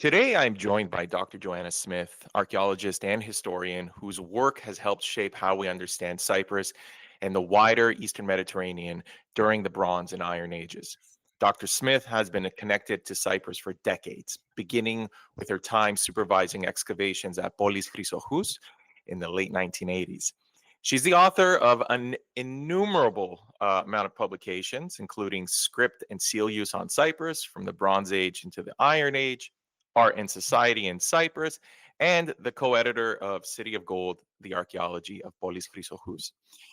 Today, I'm joined by Dr. Joanna Smith, archaeologist and historian whose work has helped shape how we understand Cyprus and the wider Eastern Mediterranean during the Bronze and Iron Ages. Dr. Smith has been connected to Cyprus for decades, beginning with her time supervising excavations at Polis Chrysochous in the late 1980s. She's the author of an innumerable amount of publications, including Script and Seal Use on Cyprus from the Bronze Age into the Iron Age, Art and Society in Cyprus, and the co-editor of City of Gold, The Archaeology of Polis Chrysochous.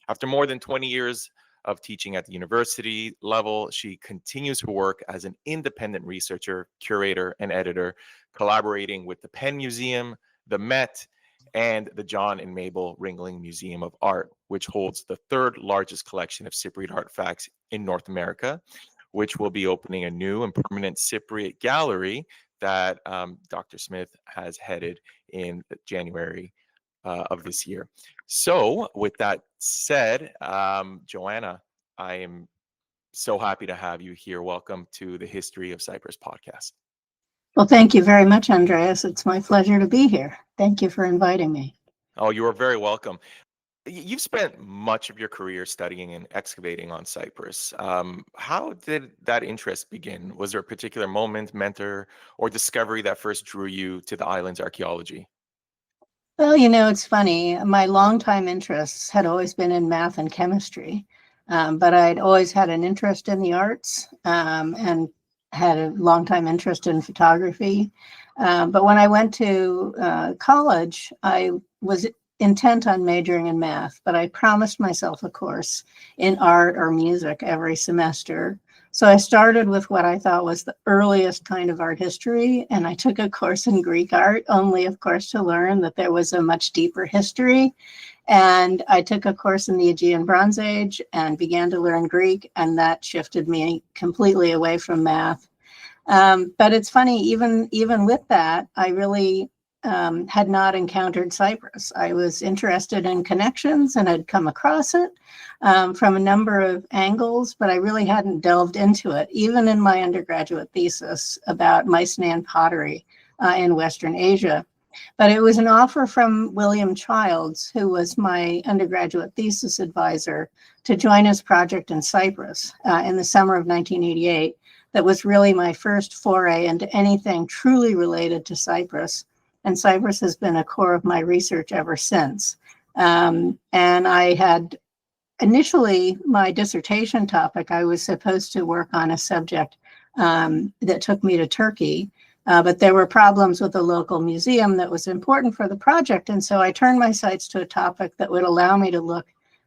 After more than 20 years of teaching at the university level, she continues her work as an independent researcher, curator, and editor, collaborating with the Penn Museum, the Met, and the John and Mable Ringling Museum of Art, which holds the third largest collection of Cypriot artifacts in North America, which will be opening a new and permanent Cypriot gallery that Dr. Smith has headed in January of this year. So with that said, Joanna, I am so happy to have you here. Welcome to the History of Cyprus podcast. Well, thank you very much, Andreas. It's my pleasure to be here. Thank you for inviting me. Oh, you are very welcome. You've spent much of your career studying and excavating on Cyprus. How did that interest begin? Was there a particular moment, mentor, or discovery that first drew you to the island's archaeology? Well, it's funny. My longtime interests had always been in math and chemistry, but I'd always had an interest in the arts and had a longtime interest in photography. But when I went to college, I was intent on majoring in math, but I promised myself a course in art or music every semester. So I started with what I thought was the earliest kind of art history, and I took a course in Greek art, only of course to learn that there was a much deeper history. And I took a course in the Aegean Bronze Age and began to learn Greek, and that shifted me completely away from math. But it's funny, even with that, I really had not encountered Cyprus. I was interested in connections and had come across it from a number of angles, but I really hadn't delved into it, even in my undergraduate thesis about Mycenaean pottery in Western Asia. But it was an offer from William Childs, who was my undergraduate thesis advisor, to join his project in Cyprus in the summer of 1988. That was really my first foray into anything truly related to Cyprus. And Cyprus has been a core of my research ever since. And I had initially my dissertation topic, I was supposed to work on a subject that took me to Turkey. But there were problems with the local museum that was important for the project. And so I turned my sights to a topic that would allow me to look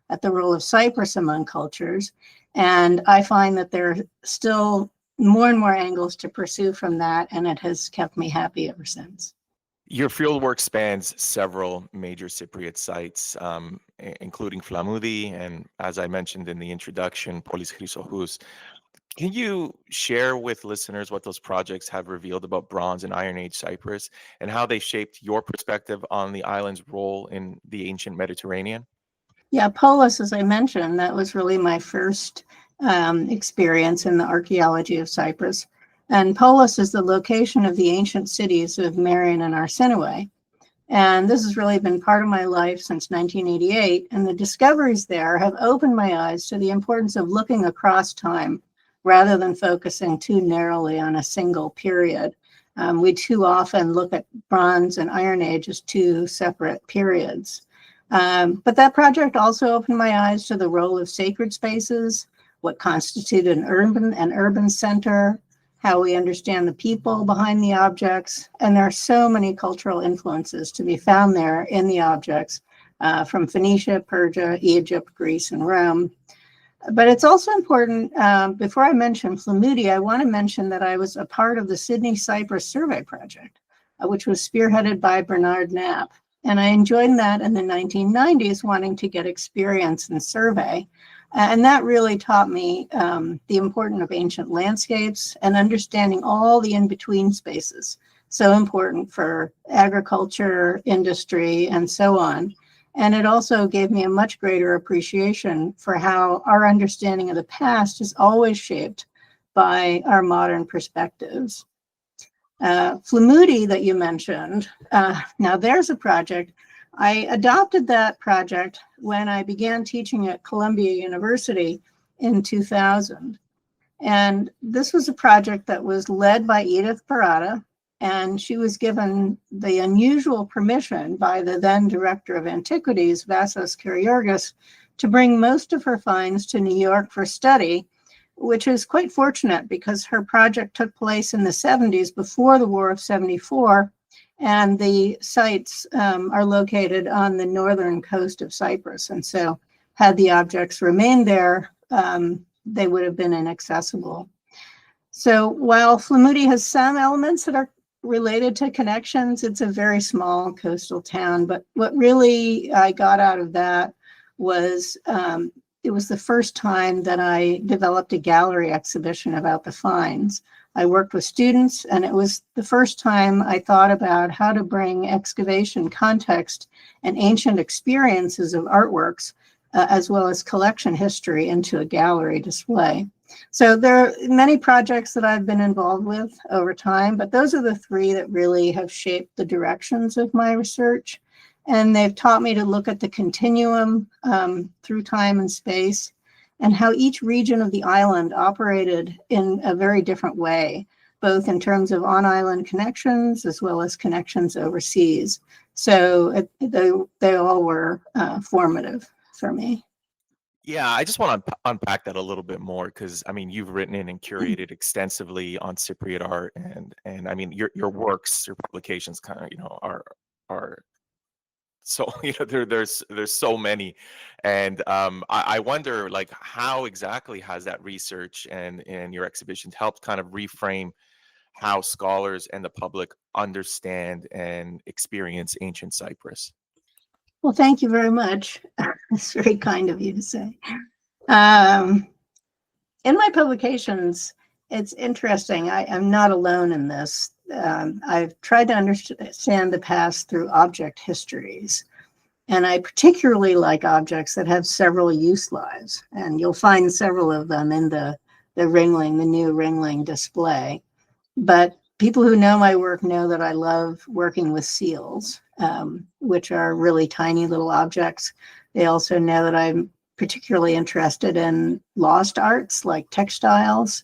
at the role of Cyprus among cultures. And I find that there are still more and more angles to pursue from that, and it has kept me happy ever since. Your fieldwork spans several major Cypriot sites, including Flamoudi, and as I mentioned in the introduction, Polis Chrysochous. Can you share with listeners what those projects have revealed about Bronze and Iron Age Cyprus and how they shaped your perspective on the island's role in the ancient Mediterranean? Yeah, Polis, as I mentioned, that was really my first experience in the archaeology of Cyprus. And Polis is the location of the ancient cities of Marion and Arsinoe. And this has really been part of my life since 1988. And the discoveries there have opened my eyes to the importance of looking across time rather than focusing too narrowly on a single period. We too often look at Bronze and Iron Age as two separate periods. But that project also opened my eyes to the role of sacred spaces, what constituted an urban center, how we understand the people behind the objects. And there are so many cultural influences to be found there in the objects from Phoenicia, Persia, Egypt, Greece, and Rome. But it's also important, before I mention Flamoudi, I want to mention that I was a part of the Sydney Cyprus Survey Project, which was spearheaded by Bernard Knapp. And I joined that in the 1990s, wanting to get experience in survey. And that really taught me the importance of ancient landscapes and understanding all the in-between spaces, so important for agriculture, industry, and so on. And it also gave me a much greater appreciation for how our understanding of the past is always shaped by our modern perspectives. Flamudi that you mentioned, now there's a project. I adopted that project when I began teaching at Columbia University in 2000. And this was a project that was led by Edith Parada, and she was given the unusual permission by the then director of antiquities, Vassos Kariorgis, to bring most of her finds to New York for study, which is quite fortunate because her project took place in the 70s before the War of 74, and the sites are located on the northern coast of Cyprus. And so had the objects remained there, they would have been inaccessible. So while Flamudi has some elements that are related to connections, it's a very small coastal town. But what really I got out of that was it was the first time that I developed a gallery exhibition about the finds. I worked with students, and it was the first time I thought about how to bring excavation context and ancient experiences of artworks, as well as collection history, into a gallery display. So there are many projects that I've been involved with over time, but those are the three that really have shaped the directions of my research. And they've taught me to look at the continuum through time and space, and how each region of the island operated in a very different way, both in terms of on-island connections as well as connections overseas. So they all were formative for me. Yeah, I just want to unpack that a little bit more because I mean you've written in and curated extensively on Cypriot art, and I mean your works, your publications kind of are so there's so many, and I wonder like how exactly has that research and your exhibitions helped kind of reframe how scholars and the public understand and experience ancient Cyprus. Well, thank you very much. It's very kind of you to say. In my publications, it's interesting. I'm not alone in this. I've tried to understand the past through object histories. And I particularly like objects that have several use lives. And you'll find several of them in the Ringling, the new Ringling display. But people who know my work know that I love working with seals, which are really tiny little objects. They also know that I'm particularly interested in lost arts like textiles.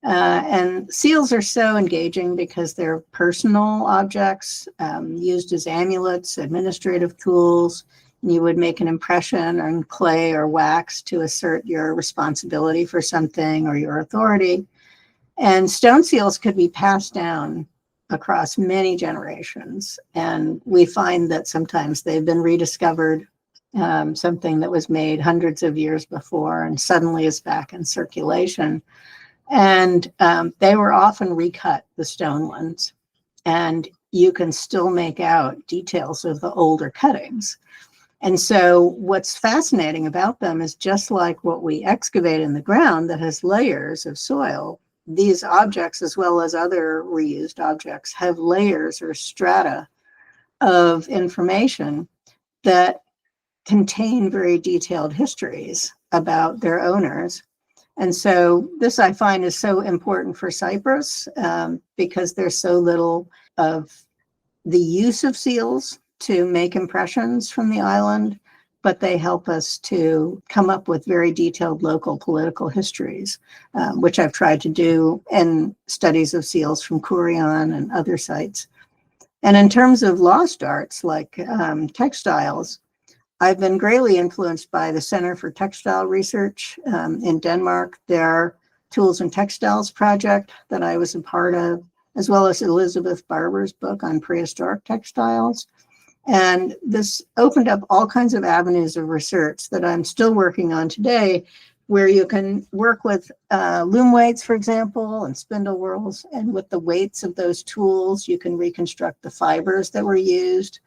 And seals are so engaging because they're personal objects used as amulets, administrative tools. And you would make an impression on clay or wax to assert your responsibility for something or your authority. And stone seals could be passed down across many generations. And we find that sometimes they've been rediscovered, something that was made hundreds of years before and suddenly is back in circulation. And they were often recut, the stone ones. And you can still make out details of the older cuttings. And so what's fascinating about them is just like what we excavate in the ground that has layers of soil, these objects, as well as other reused objects, have layers or strata of information that contain very detailed histories about their owners. And so this I find is so important for Cyprus because there's so little of the use of seals to make impressions from the island, but they help us to come up with very detailed local political histories, which I've tried to do in studies of seals from Kourion and other sites. And in terms of lost arts like textiles, I've been greatly influenced by the Center for Textile Research in Denmark, their Tools and Textiles project that I was a part of, as well as Elizabeth Barber's book on prehistoric textiles. And this opened up all kinds of avenues of research that I'm still working on today, where you can work with loom weights, for example, and spindle whorls. And with the weights of those tools, you can reconstruct the fibers that were used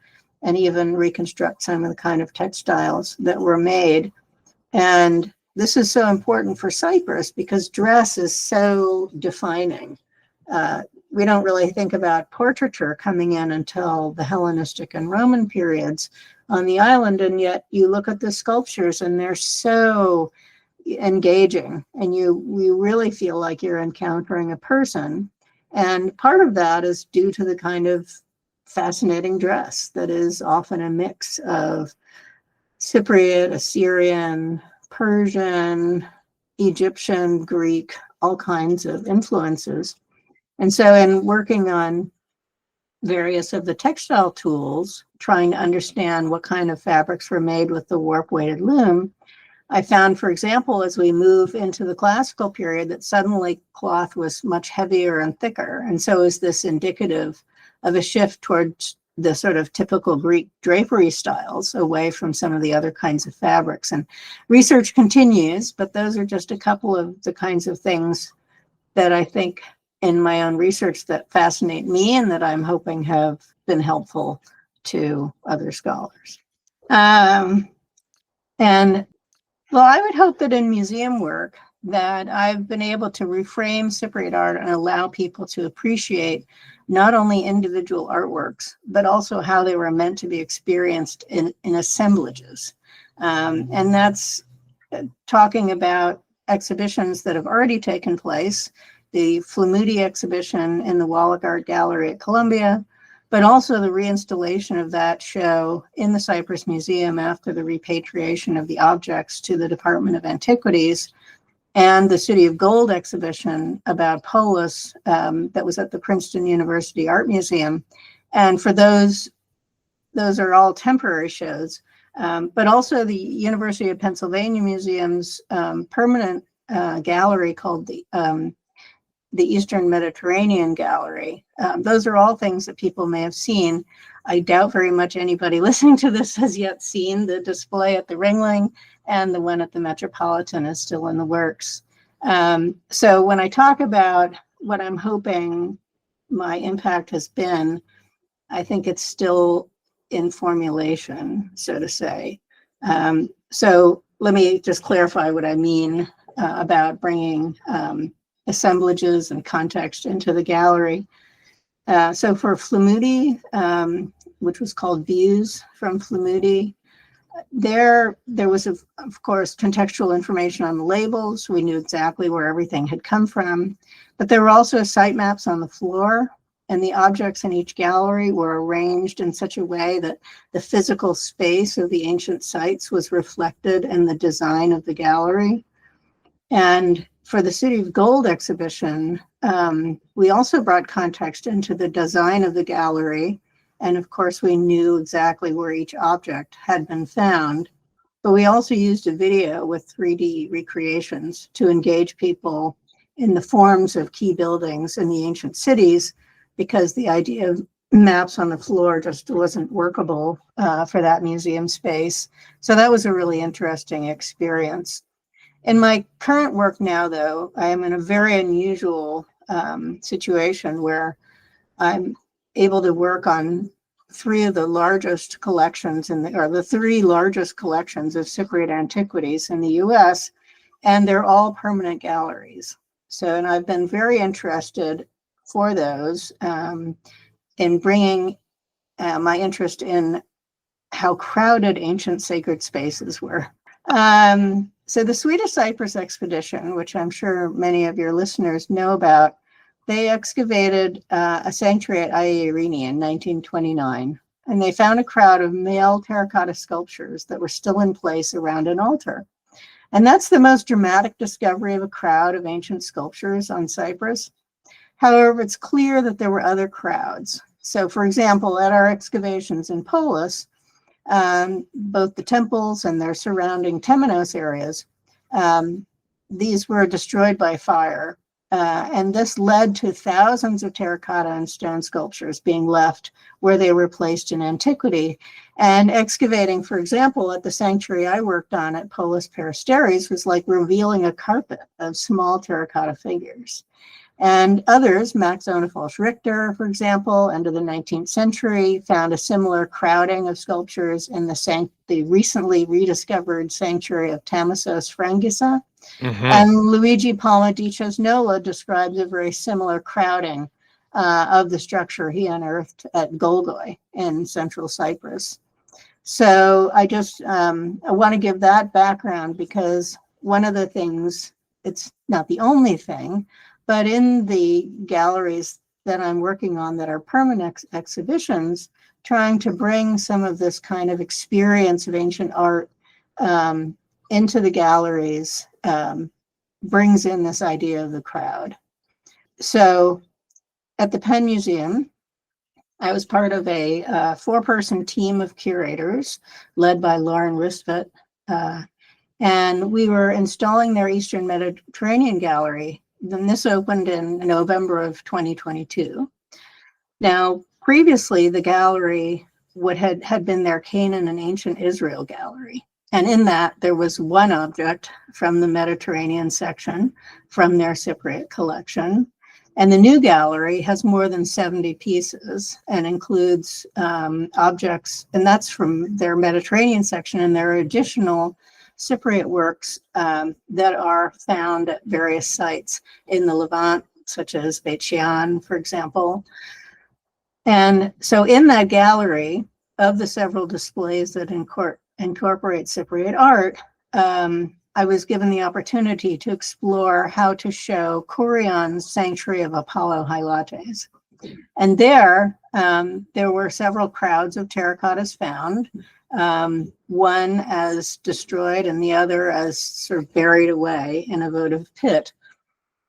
and even reconstruct some of the kind of textiles that were made. And this is so important for Cyprus because dress is so defining. We don't really think about portraiture coming in until the Hellenistic and Roman periods on the island, and yet you look at the sculptures and they're so engaging, and you really feel like you're encountering a person. And part of that is due to the kind of fascinating dress that is often a mix of Cypriot, Assyrian, Persian, Egyptian, Greek, all kinds of influences. And so in working on various of the textile tools, trying to understand what kind of fabrics were made with the warp-weighted loom, I found, for example, as we move into the classical period, that suddenly cloth was much heavier and thicker. And so is this indicative of a shift towards the sort of typical Greek drapery styles away from some of the other kinds of fabrics. And research continues, but those are just a couple of the kinds of things that I think in my own research that fascinate me and that I'm hoping have been helpful to other scholars. And well, I would hope that in museum work that I've been able to reframe Cypriot art and allow people to appreciate not only individual artworks, but also how they were meant to be experienced in assemblages. And that's talking about exhibitions that have already taken place, the Flamudi exhibition in the Wallach Art Gallery at Columbia, but also the reinstallation of that show in the Cyprus Museum after the repatriation of the objects to the Department of Antiquities, and the City of Gold exhibition about Polis that was at the Princeton University Art Museum. And for those are all temporary shows, but also the University of Pennsylvania Museum's permanent gallery called the Eastern Mediterranean Gallery. Those are all things that people may have seen. I doubt very much anybody listening to this has yet seen the display at the Ringling, and the one at the Metropolitan is still in the works. So when I talk about what I'm hoping my impact has been, I think it's still in formulation, so to say. So let me just clarify what I mean about bringing assemblages and context into the gallery. So for Flamudi, which was called Views from Flamudi, there was, of course, contextual information on the labels. We knew exactly where everything had come from, but there were also site maps on the floor, and the objects in each gallery were arranged in such a way that the physical space of the ancient sites was reflected in the design of the gallery. And for the City of Gold exhibition, we also brought context into the design of the gallery. And of course, we knew exactly where each object had been found. But we also used a video with 3D recreations to engage people in the forms of key buildings in the ancient cities, because the idea of maps on the floor just wasn't workable for that museum space. So that was a really interesting experience. In my current work now, though, I am in a very unusual situation where I'm able to work on three of the largest collections or the three largest collections of Cypriot antiquities in the US, and they're all permanent galleries. So, and I've been very interested for those in bringing my interest in how crowded ancient sacred spaces were. So the Swedish Cyprus expedition, which I'm sure many of your listeners know about, they excavated a sanctuary at Airini in 1929, and they found a crowd of male terracotta sculptures that were still in place around an altar. And that's the most dramatic discovery of a crowd of ancient sculptures on Cyprus. However, it's clear that there were other crowds. So, for example, at our excavations in Polis, both the temples and their surrounding temenos areas, these were destroyed by fire. And this led to thousands of terracotta and stone sculptures being left where they were placed in antiquity. And excavating, for example, at the sanctuary I worked on at Polis Peristeres was like revealing a carpet of small terracotta figures. And others, Max Onefalsch Richter, for example, end of the 19th century, found a similar crowding of sculptures in the recently rediscovered sanctuary of Tamassos Frangissa. And Luigi Palma di Cesnola describes a very similar crowding of the structure he unearthed at Golgoi in central Cyprus. So I just I want to give that background, because one of the things, it's not the only thing, But in the galleries that I'm working on that are permanent exhibitions, trying to bring some of this kind of experience of ancient art into the galleries brings in this idea of the crowd. So at the Penn Museum, I was part of a 4-person team of curators led by Lauren Ristvet, and we were installing their Eastern Mediterranean gallery. Then this opened in November of 2022. Now, previously, the gallery had been their Canaan and Ancient Israel gallery. And in that, there was one object from the Mediterranean section from their Cypriot collection. And the new gallery has more than 70 pieces and includes objects, and that's from their Mediterranean section, and there are additional Cypriot works that are found at various sites in the Levant, such as Beit Shean, for example. And so in that gallery, of the several displays that incorporate Cypriot art, I was given the opportunity to explore how to show Kourion's Sanctuary of Apollo Hylates. And there were several crowds of terracottas found, one as destroyed and the other as sort of buried away in a votive pit.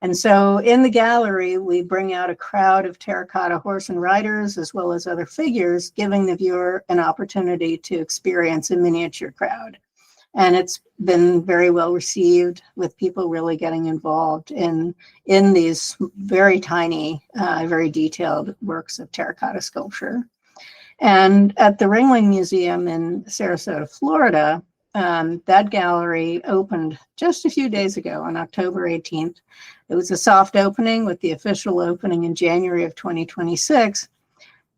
And so in the gallery, we bring out a crowd of terracotta horse and riders, as well as other figures, giving the viewer an opportunity to experience a miniature crowd. And it's been very well received, with people really getting involved in these very tiny, very detailed works of terracotta sculpture. And at the Ringling Museum in Sarasota, Florida, that gallery opened just a few days ago on October 18th. It was a soft opening, with the official opening in January of 2026.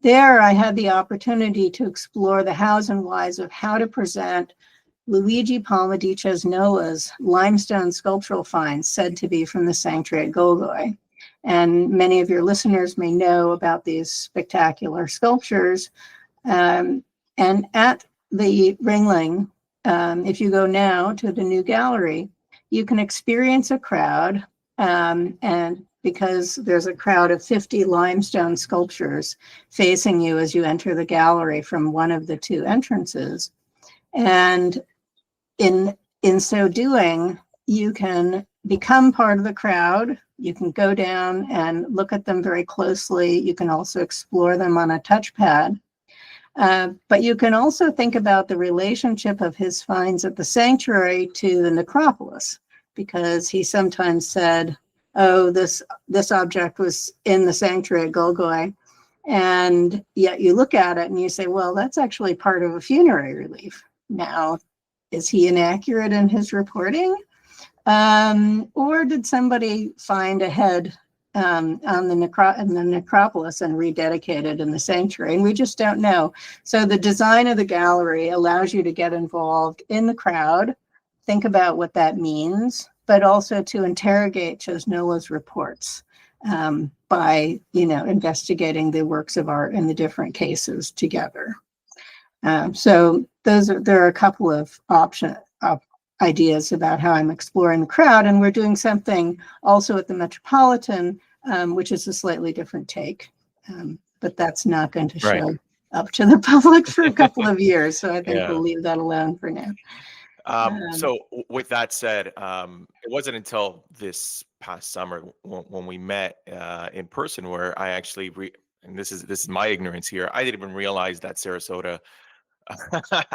There, I had the opportunity to explore the hows and whys of how to present Luigi Palma di Cesnola's limestone sculptural finds said to be from the sanctuary at Golgoi. And many of your listeners may know about these spectacular sculptures. And at the Ringling, if you go now to the new gallery, you can experience a crowd, and because there's a crowd of 50 limestone sculptures facing you as you enter the gallery from one of the 2 entrances. And in so doing, you can become part of the crowd. You can go down and look at them very closely. You can also explore them on a touchpad. But you can also think about the relationship of his finds at the sanctuary to the necropolis, because he sometimes said, oh, this object was in the sanctuary at Golgoi. And yet you look at it and you say, well, that's actually part of a funerary relief. Now, is he inaccurate in his reporting? Or did somebody find a head on the necropolis and rededicate it in the sanctuary? And we just don't know. So the design of the gallery allows you to get involved in the crowd, think about what that means, but also to interrogate Cesnola's reports by, investigating the works of art in the different cases together. So there are a couple of ideas about how I'm exploring the crowd, and we're doing something also at the Metropolitan, which is a slightly different take, but that's not going to show up to the public for a couple of years. So I think we'll leave that alone for now. So with that said, it wasn't until this past summer when we met in person where I actually, and this is my ignorance here, I didn't even realize that Sarasota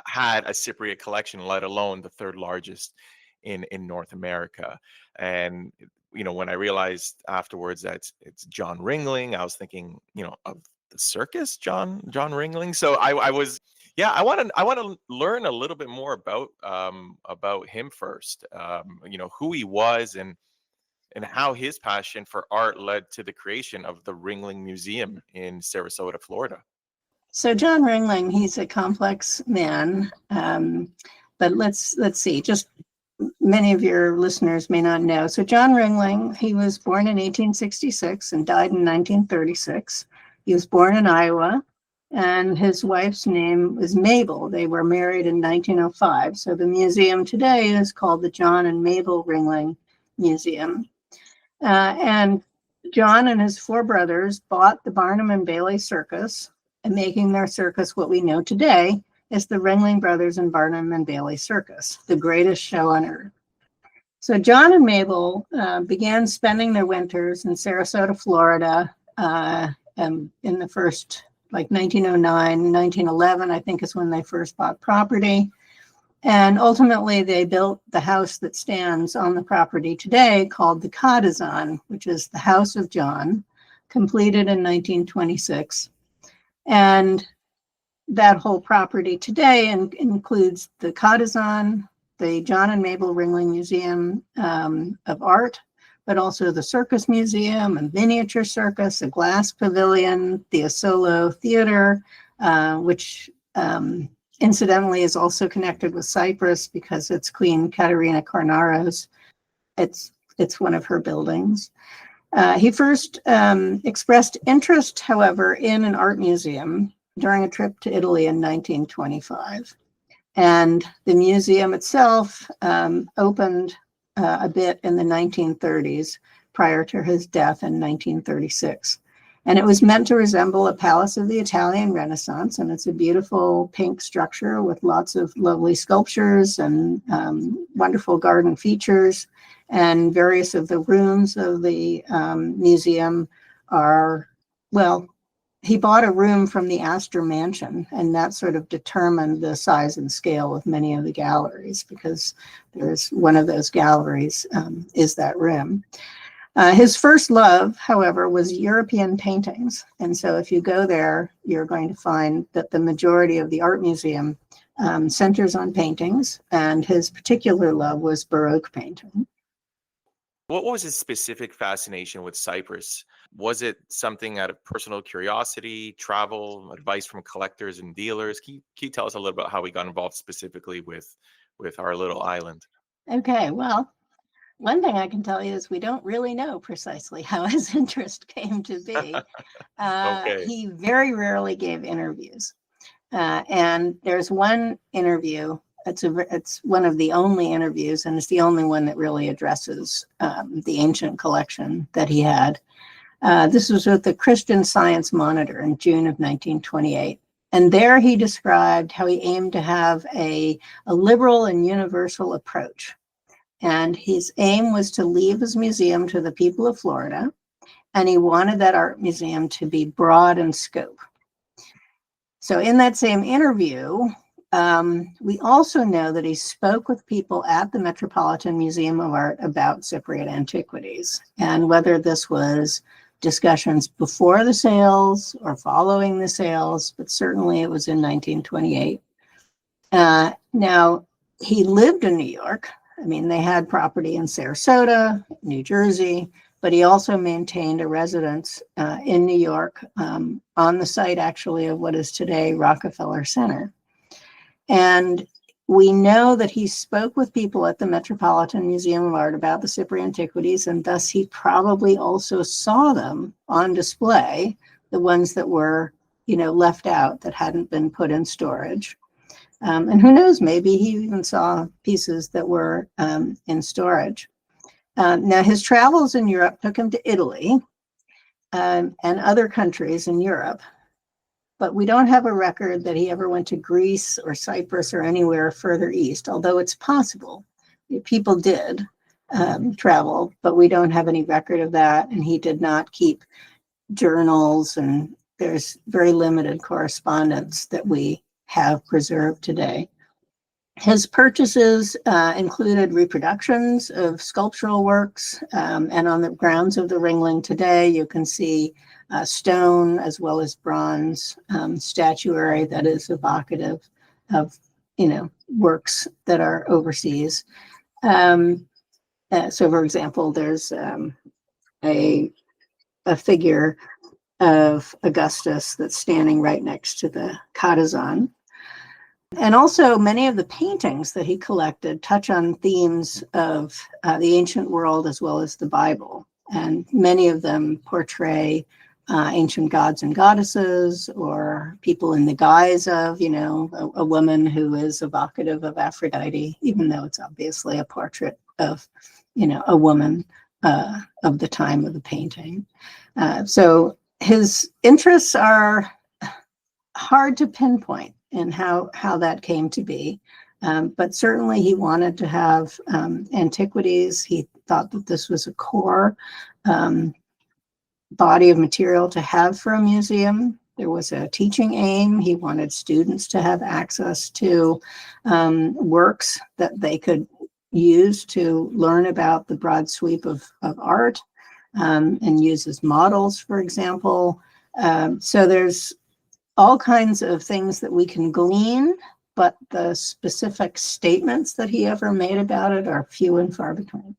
had a Cypriot collection, let alone the 3rd largest in North America. And when I realized afterwards that it's John Ringling, I was thinking, of the circus, John Ringling. So I was, I want to learn a little bit more about him first. Who he was and how his passion for art led to the creation of the Ringling Museum in Sarasota, Florida. So John Ringling, he's a complex man, but let's see, just many of your listeners may not know. So John Ringling, he was born in 1866 and died in 1936. He was born in Iowa, and his wife's name was Mable. They were married in 1905. So the museum today is called the John and Mable Ringling Museum. And John and his four brothers bought the Barnum and Bailey Circus, and making their circus what we know today is the Ringling Brothers and Barnum and Bailey Circus, the greatest show on earth. So John and Mable began spending their winters in Sarasota, Florida, in the first, like 1909, 1911, I think is when they first bought property. And ultimately, they built the house that stands on the property today called the Cottizon, which is the House of John, completed in 1926. And that whole property today includes the Cottizon, the John and Mable Ringling Museum of Art, but also the Circus Museum and Miniature Circus, a glass pavilion, the Asolo Theater, which incidentally is also connected with Cyprus because it's Queen Caterina Cornaro's. It's one of her buildings. He first expressed interest, however, in an art museum during a trip to Italy in 1925. And the museum itself opened a bit in the 1930s prior to his death in 1936. And it was meant to resemble a palace of the Italian Renaissance. And it's a beautiful pink structure with lots of lovely sculptures and wonderful garden features. And various of the rooms of the museum are, well, he bought a room from the Astor Mansion, and that sort of determined the size and scale of many of the galleries, because there's one of those galleries is that room. His first love, however, was European paintings. And so if you go there, you're going to find that the majority of the art museum centers on paintings, and his particular love was Baroque painting. What was his specific fascination with Cyprus? Was it something out of personal curiosity, travel, advice from collectors and dealers? Can you tell us a little about how he got involved specifically with our little island? Okay, well, one thing I can tell you is we don't really know precisely how his interest came to be. Okay. He very rarely gave interviews. And there's one interview, it's one of the only interviews, and it's the only one that really addresses the ancient collection that he had. This was with the Christian Science Monitor in June of 1928. And there he described how he aimed to have a liberal and universal approach. And his aim was to leave his museum to the people of Florida, and he wanted that art museum to be broad in scope. So in that same interview, we also know that he spoke with people at the Metropolitan Museum of Art about Cypriot antiquities, and whether this was discussions before the sales or following the sales, but certainly it was in 1928. Now, he lived in New York. I mean, they had property in Sarasota, New Jersey, but he also maintained a residence in New York on the site, actually, of what is today Rockefeller Center. And we know that he spoke with people at the Metropolitan Museum of Art about the Cypriot antiquities, and thus he probably also saw them on display, the ones that were, left out, that hadn't been put in storage. And who knows, maybe he even saw pieces that were in storage. Now, his travels in Europe took him to Italy and other countries in Europe, but we don't have a record that he ever went to Greece or Cyprus or anywhere further east, although it's possible. People did travel, but we don't have any record of that, and he did not keep journals, and there's very limited correspondence that we have preserved today. His purchases included reproductions of sculptural works, and on the grounds of the Ringling today, you can see stone as well as bronze statuary that is evocative of, works that are overseas. So, for example, there's a figure of Augustus that's standing right next to the Cottizon. And also many of the paintings that he collected touch on themes of the ancient world as well as the Bible. And many of them portray ancient gods and goddesses, or people in the guise of, a woman who is evocative of Aphrodite, even though it's obviously a portrait of, a woman of the time of the painting. So his interests are hard to pinpoint in how that came to be. But certainly he wanted to have antiquities. He thought that this was a core body of material to have for a museum. There was a teaching aim. He wanted students to have access to works that they could use to learn about the broad sweep of art and use as models, for example. So there's all kinds of things that we can glean, but the specific statements that he ever made about it are few and far between.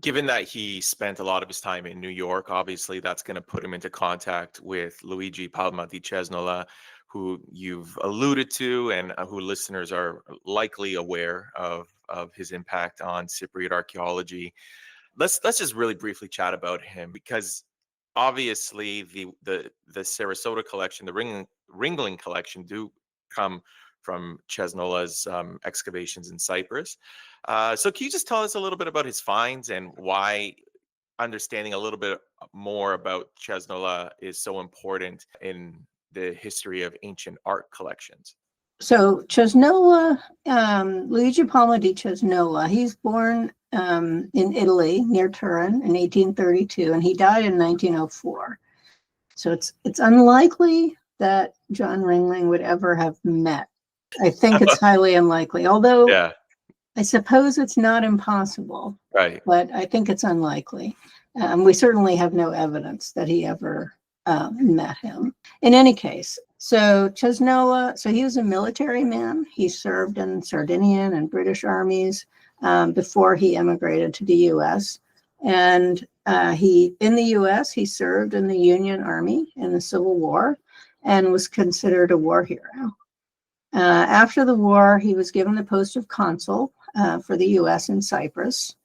Given that he spent a lot of his time in New York, obviously that's going to put him into contact with Luigi Palma di Cesnola, who you've alluded to and who listeners are likely aware of his impact on Cypriot archaeology. Let's just really briefly chat about him, because obviously the Sarasota collection, the Ringling collection, do come from Cesnola's excavations in Cyprus. So can you just tell us a little bit about his finds and why understanding a little bit more about Cesnola is so important in the history of ancient art collections? So Cesnola, Luigi Palma di Cesnola, he's born in Italy near Turin in 1832, and he died in 1904. So it's unlikely that John Ringling would ever have met. I think it's highly unlikely, although Yeah, I suppose it's not impossible, right. but I think it's unlikely. We certainly have no evidence that he ever met him. In any case, so Cesnola, so he was a military man. He served in Sardinian and British armies before he emigrated to the U.S. And in the U.S., he served in the Union Army in the Civil War and was considered a war hero. After the war, he was given the post of consul for the U.S. in Cyprus.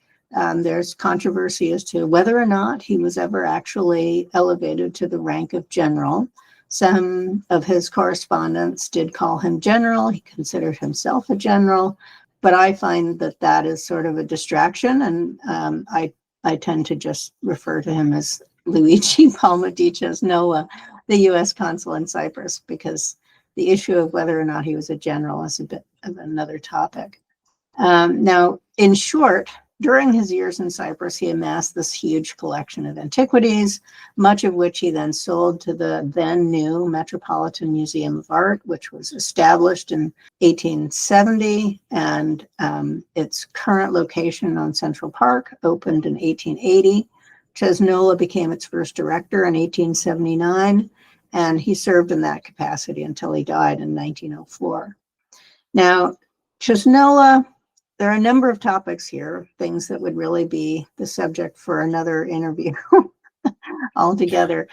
There's controversy as to whether or not he was ever actually elevated to the rank of general. Some of his correspondents did call him general. He considered himself a general, but I find that that is sort of a distraction, and I tend to just refer to him as Luigi Palma di Cesnola, the U.S. consul in Cyprus, because the issue of whether or not he was a general is a bit of another topic. Now, in short, during his years in Cyprus, he amassed this huge collection of antiquities, much of which he then sold to the then new Metropolitan Museum of Art, which was established in 1870, and its current location on Central Park opened in 1880. Cesnola became its first director in 1879, and he served in that capacity until he died in 1904. Now, Cesnola, there are a number of topics here, things that would really be the subject for another interview altogether.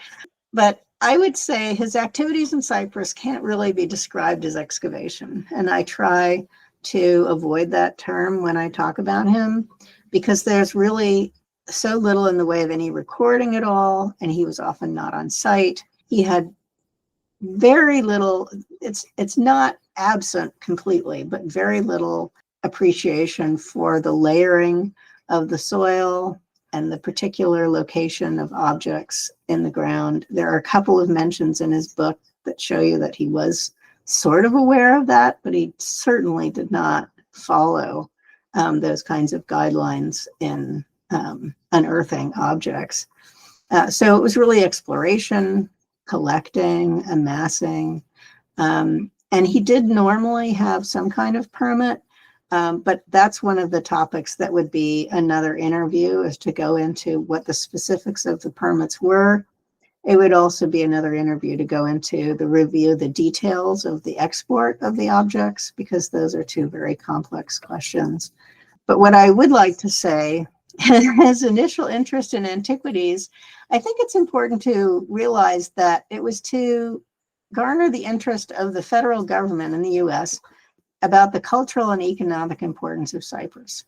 But I would say his activities in Cyprus can't really be described as excavation. And I try to avoid that term when I talk about him, because there's really so little in the way of any recording at all, and he was often not on site. He had very little, it's not absent completely, but very little appreciation for the layering of the soil and the particular location of objects in the ground. There are a couple of mentions in his book that show you that he was sort of aware of that, but he certainly did not follow those kinds of guidelines in unearthing objects. So it was really exploration, collecting, amassing, and he did normally have some kind of permit. But that's one of the topics that would be another interview, is to go into what the specifics of the permits were. It would also be another interview to go into the details of the export of the objects, because those are two very complex questions. But what I would like to say, his initial interest in antiquities, I think it's important to realize that it was to garner the interest of the federal government in the U.S. about the cultural and economic importance of Cyprus.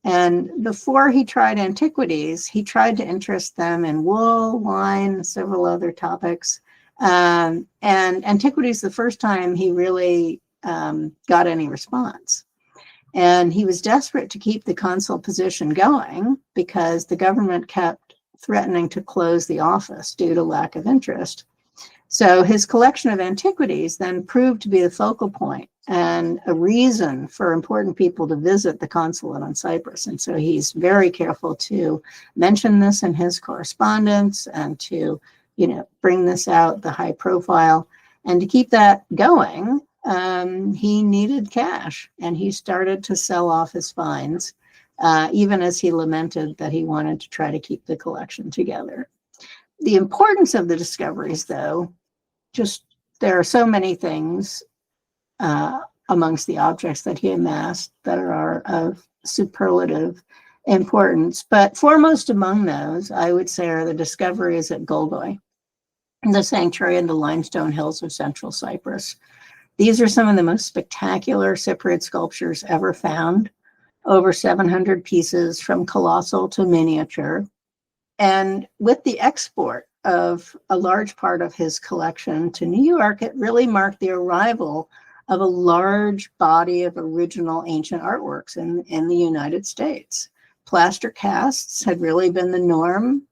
And before he tried antiquities, he tried to interest them in wool, wine, several other topics. And antiquities, the first time he really got any response. And he was desperate to keep the consul position going because the government kept threatening to close the office due to lack of interest. So his collection of antiquities then proved to be the focal point and a reason for important people to visit the consulate on Cyprus. And so he's very careful to mention this in his correspondence and to, bring this out, the high profile. And to keep that going, he needed cash, and he started to sell off his finds, even as he lamented that he wanted to try to keep the collection together. The importance of the discoveries, though, there are so many things amongst the objects that he amassed that are of superlative importance. But foremost among those, I would say, are the discoveries at Golgoi, the sanctuary in the limestone hills of central Cyprus. These are some of the most spectacular Cypriot sculptures ever found, over 700 pieces from colossal to miniature. And with the export of a large part of his collection to New York, it really marked the arrival of a large body of original ancient artworks in the United States. Plaster casts had really been the norm,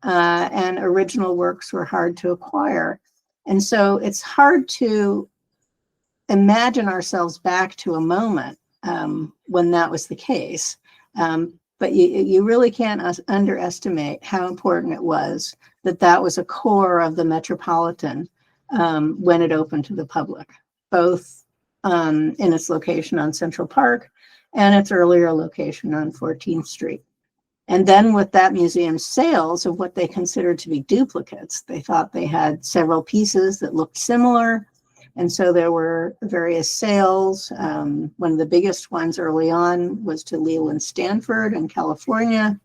and original works were hard to acquire. And so it's hard to imagine ourselves back to a moment when that was the case. But you really can't underestimate how important it was that was a core of the Metropolitan when it opened to the public, both in its location on Central Park and its earlier location on 14th Street. And then with that museum's sales of what they considered to be duplicates, they thought they had several pieces that looked similar. And so there were various sales. One of the biggest ones early on was to Leland Stanford in California,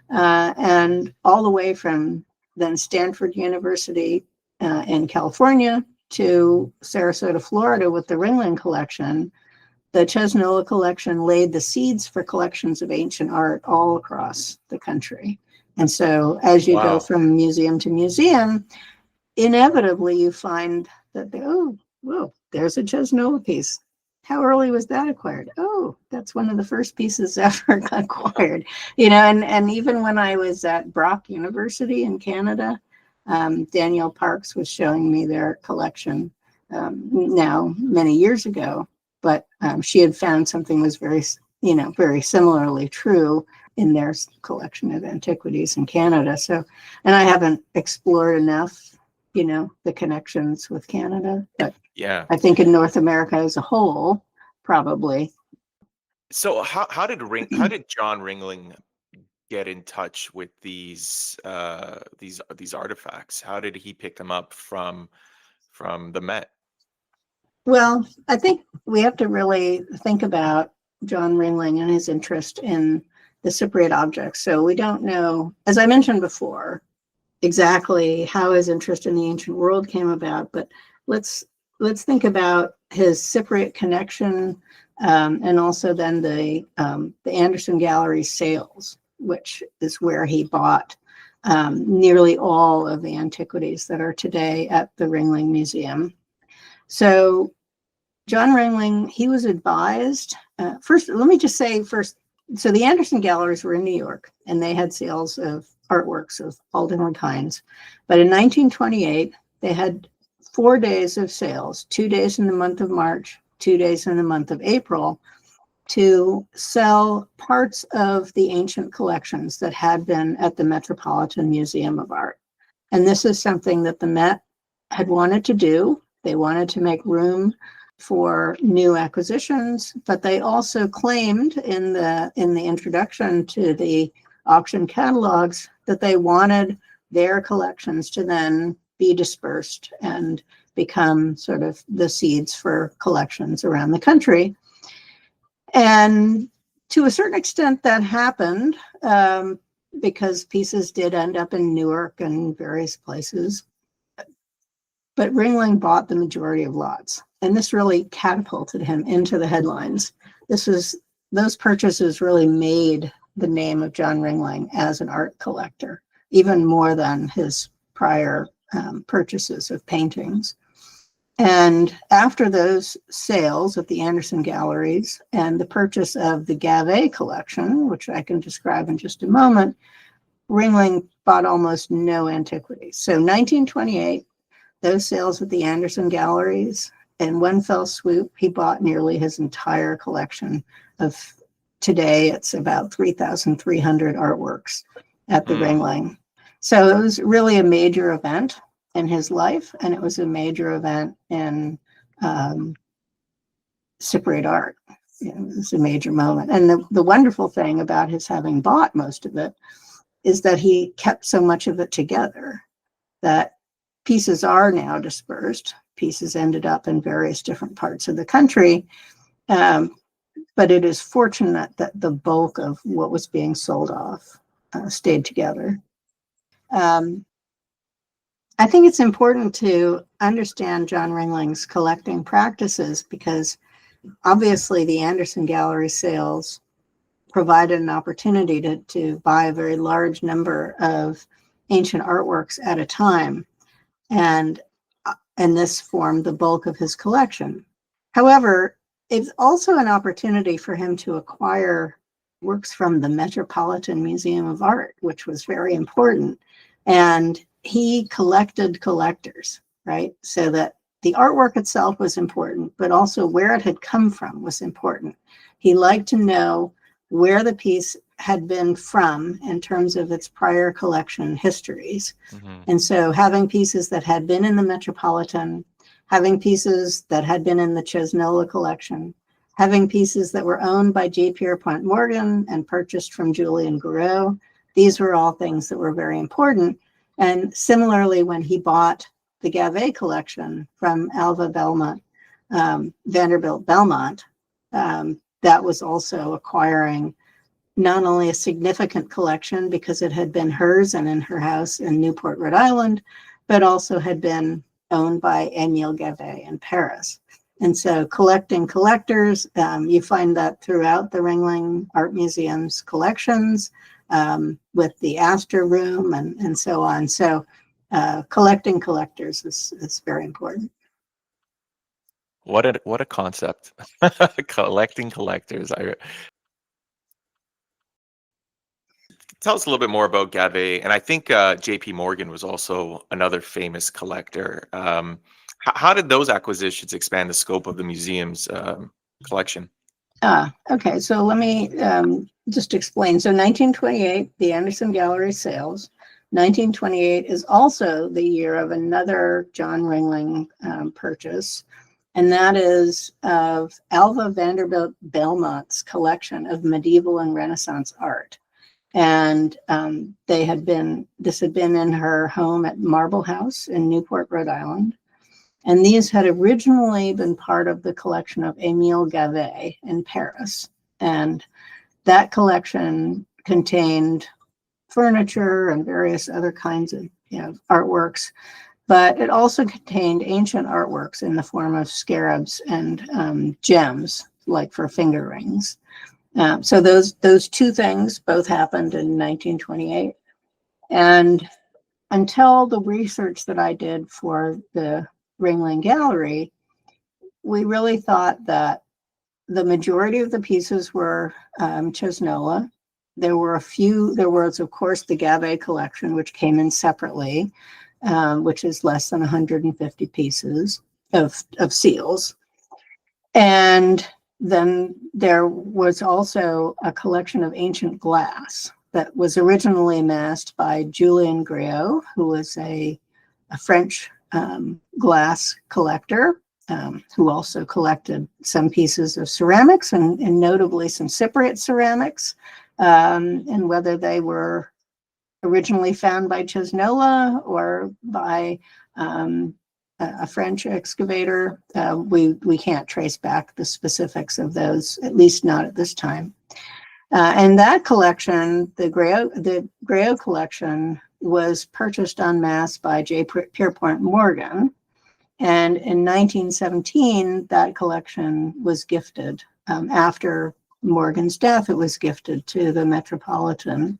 and all the way from then Stanford University in California to Sarasota, Florida with the Ringling Collection. The Cesnola collection laid the seeds for collections of ancient art all across the country. And so as you go from museum to museum, inevitably you find that, whoa, there's a Cesnola piece. How early was that acquired? Oh, that's one of the first pieces ever acquired. And even when I was at Brock University in Canada, Danielle Parks was showing me their collection now many years ago. But she had found something was very similarly true in their collection of antiquities in Canada. So, and I haven't explored enough, the connections with Canada, but yeah, I think in North America as a whole, probably. So how did John Ringling get in touch with these artifacts? How did he pick them up from the Met? Well, I think we have to really think about John Ringling and his interest in the Cypriot objects. So we don't know, as I mentioned before, exactly how his interest in the ancient world came about, but let's think about his Cypriot connection, and also then the Anderson Gallery sales, which is where he bought nearly all of the antiquities that are today at the Ringling Museum. So John Ringling, he was advised, let me just say first, so the Anderson Galleries were in New York, and they had sales of artworks of all different kinds. But in 1928, they had 4 days of sales, 2 days in the month of March, 2 days in the month of April, to sell parts of the ancient collections that had been at the Metropolitan Museum of Art. And this is something that the Met had wanted to do. They wanted to make room for new acquisitions, but they also claimed in the introduction to the auction catalogs that they wanted their collections to then be dispersed and become sort of the seeds for collections around the country. And to a certain extent that happened, because pieces did end up in Newark and various places. But Ringling bought the majority of lots, and this really catapulted him into the headlines. Those purchases really made the name of John Ringling as an art collector, even more than his prior purchases of paintings. And after those sales at the Anderson Galleries and the purchase of the Gavet collection, which I can describe in just a moment, Ringling bought almost no antiquities. So 1928, those sales at the Anderson Galleries, in one fell swoop, he bought nearly his entire collection of, today it's about 3,300 artworks at the Ringling. So it was really a major event in his life, and it was a major event in Cypriot art. It was a major moment. And the wonderful thing about his having bought most of it is that he kept so much of it together that pieces are now dispersed. Pieces ended up in various different parts of the country. But it is fortunate that the bulk of what was being sold off stayed together. I think it's important to understand John Ringling's collecting practices because obviously the Anderson Gallery sales provided an opportunity to buy a very large number of ancient artworks at a time, and this formed the bulk of his collection. However, it's also an opportunity for him to acquire works from the Metropolitan Museum of Art, which was very important. And he collected collectors, right? So that the artwork itself was important, but also where it had come from was important. He liked to know where the piece had been from in terms of its prior collection histories. And so having pieces that had been in the Metropolitan, having pieces that had been in the Cesnola collection, having pieces that were owned by J. Pierpont Morgan and purchased from Julian Giraud, these were all things that were very important. And similarly, when he bought the Gavet collection from Alva Belmont, Vanderbilt Belmont, that was also acquiring not only a significant collection because it had been hers and in her house in Newport, Rhode Island, but also had been owned by Émile Gavet in Paris. And so collecting collectors, you find that throughout the Ringling Art Museum's collections, with the Astor Room and so on. So collecting collectors is very important. What a concept. Collecting collectors. Tell us a little bit more about Gavet. And I think J.P. Morgan was also another famous collector. How did those acquisitions expand the scope of the museum's collection? Okay, so let me just explain. So 1928, the Anderson Gallery sales. 1928 is also the year of another John Ringling purchase, and that is of Alva Vanderbilt Belmont's collection of medieval and Renaissance art. And this had been in her home at Marble House in Newport, Rhode Island. And these had originally been part of the collection of Émile Gavet in Paris. And that collection contained furniture and various other kinds of artworks, but it also contained ancient artworks in the form of scarabs and gems, like for finger rings. So those two things both happened in 1928. And until the research that I did for the Ringling Gallery, we really thought that the majority of the pieces were Cesnola. There was, of course, the Gavet collection, which came in separately, which is less than 150 pieces of seals. And then there was also a collection of ancient glass that was originally amassed by Julian Giraud, who was a French glass collector, who also collected some pieces of ceramics and notably some Cypriot ceramics, and whether they were originally found by Cesnola or by a French excavator, we can't trace back the specifics of those, at least not at this time. And that collection, the Giraud collection, was purchased en masse by J. Pierpont Morgan. And in 1917, that collection was gifted. After Morgan's death, it was gifted to the Metropolitan.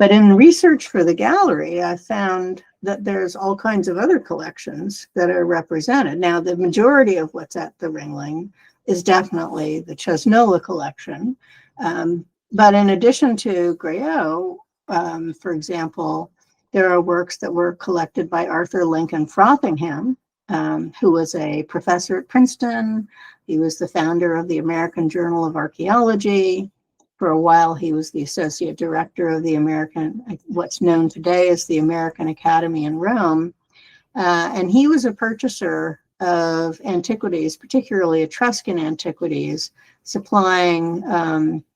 But in research for the gallery, I found that there's all kinds of other collections that are represented. Now, the majority of what's at the Ringling is definitely the Cesnola collection. But in addition to Griot, for example, there are works that were collected by Arthur Lincoln Frothingham, who was a professor at Princeton. He was the founder of the American Journal of Archaeology. For a while, he was the associate director of the what's known today as the American Academy in Rome. And he was a purchaser of antiquities, particularly Etruscan antiquities, supplying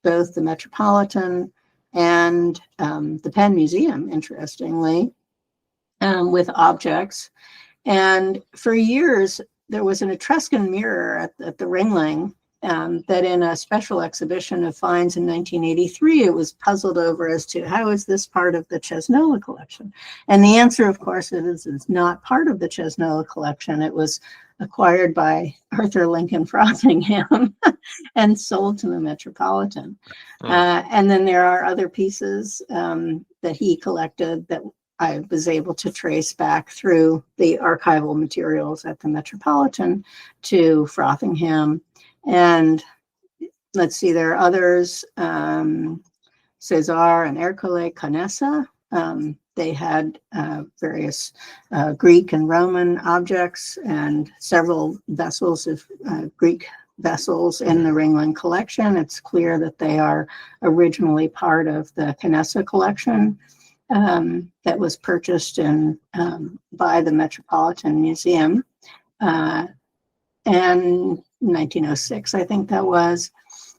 both the Metropolitan and the Penn Museum, interestingly, with objects. And for years, there was an Etruscan mirror at the Ringling that in a special exhibition of finds in 1983, it was puzzled over as to how is this part of the Cesnola collection? And the answer, of course, is it's not part of the Cesnola collection. It was acquired by Arthur Lincoln Frothingham and sold to the Metropolitan. And then there are other pieces that he collected that I was able to trace back through the archival materials at the Metropolitan to Frothingham. And let's see, there are others, Cesar and Ercole Canessa. They had various Greek and Roman objects and several vessels of Greek vessels in the Ringling collection. It's clear that they are originally part of the Canessa collection that was purchased by the Metropolitan Museum. And 1906, I think that was.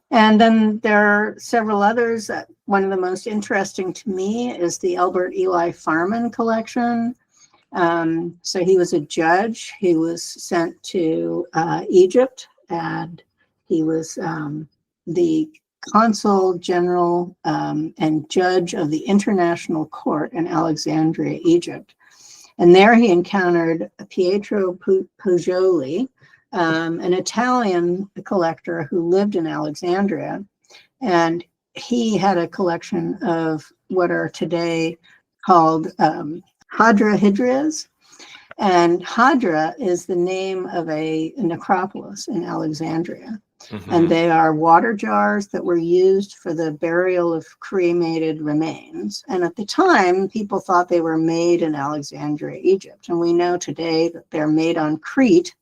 And then there are several others. One of the most interesting to me is the Albert Eli Farman collection. So he was a judge. He was sent to Egypt, and he was the consul general and judge of the International Court in Alexandria, Egypt. And there he encountered Pietro Poggioli, an Italian collector who lived in Alexandria, and he had a collection of what are today called hadrahidras. And Hadra is the name of a necropolis in Alexandria. And they are water jars that were used for the burial of cremated remains. And at the time, people thought they were made in Alexandria, Egypt. And we know today that they're made on Crete,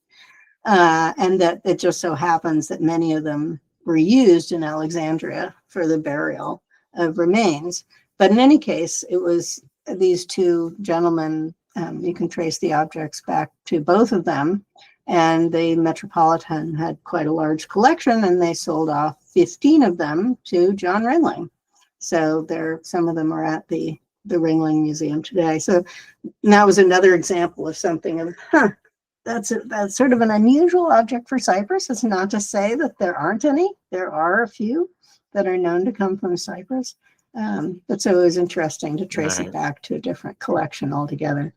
and that it just so happens that many of them were used in Alexandria for the burial of remains. But in any case, it was these two gentlemen, you can trace the objects back to both of them, and the Metropolitan had quite a large collection, and they sold off 15 of them to John Ringling. So some of them are at the Ringling Museum today. So that was another example of something of, that's sort of an unusual object for Cyprus. It's not to say that there aren't any. There are a few that are known to come from Cyprus. But so it was interesting to trace it back to a different collection altogether.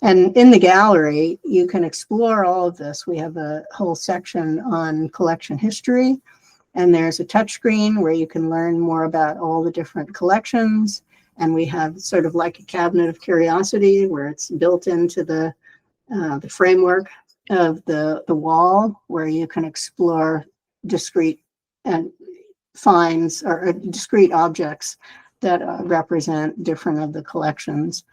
And in the gallery, you can explore all of this. We have a whole section on collection history, and there's a touchscreen where you can learn more about all the different collections. And we have sort of like a cabinet of curiosity where it's built into the framework of the wall, where you can explore discrete finds or discrete objects that represent different of the collections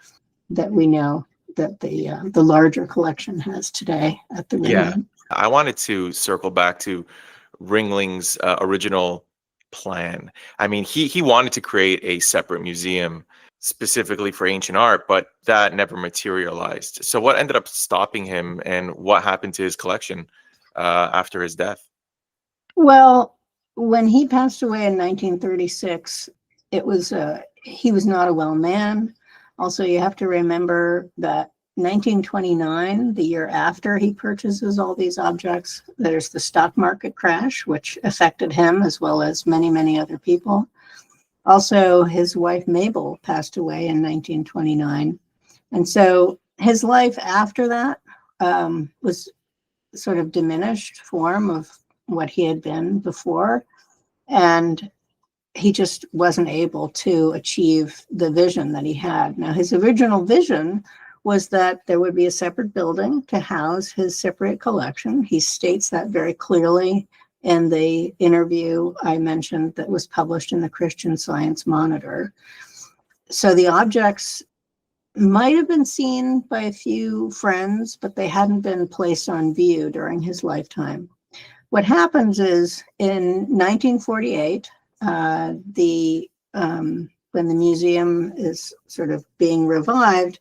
that we know that the larger collection has today at the Ringling. Yeah, I wanted to circle back to Ringling's original plan. I mean, he wanted to create a separate museum specifically for ancient art, but that never materialized. So what ended up stopping him, and what happened to his collection after his death? Well, when he passed away in 1936, he was not a well man. Also, you have to remember that 1929, the year after he purchases all these objects, there's the stock market crash, which affected him as well as many, many other people. Also, his wife Mable passed away in 1929. And so his life after that was sort of diminished form of what he had been before. And he just wasn't able to achieve the vision that he had. Now, his original vision was that there would be a separate building to house his Cypriot collection. He states that very clearly in the interview I mentioned that was published in the Christian Science Monitor. So the objects might have been seen by a few friends, but they hadn't been placed on view during his lifetime. What happens is in 1948, when the museum is sort of being revived,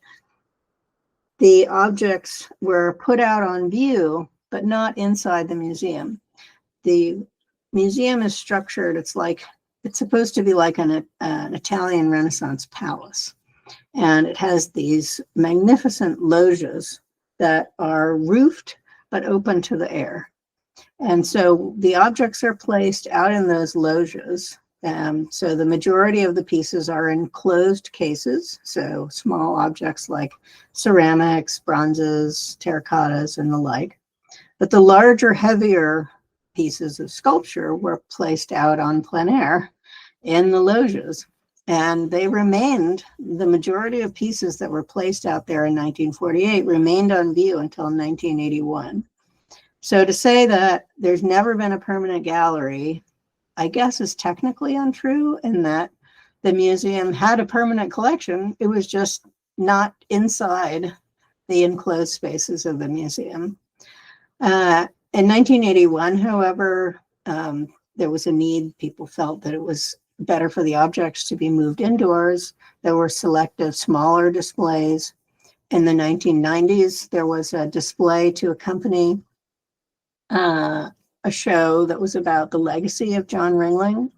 the objects were put out on view, but not inside the museum. The museum is structured, it's supposed to be like an Italian Renaissance palace. And it has these magnificent loggias that are roofed, but open to the air. And so the objects are placed out in those loggias. So the majority of the pieces are in closed cases, so small objects like ceramics, bronzes, terracottas, and the like. But the larger, heavier pieces of sculpture were placed out on plein air in the loggias. And they remained, the majority of pieces that were placed out there in 1948 remained on view until 1981. So to say that there's never been a permanent gallery, I guess is technically untrue, in that the museum had a permanent collection. It was just not inside the enclosed spaces of the museum. In 1981, however, there was a need. People felt that it was better for the objects to be moved indoors. There were selective smaller displays. In the 1990s, there was a display to accompany a show that was about the legacy of John Ringling,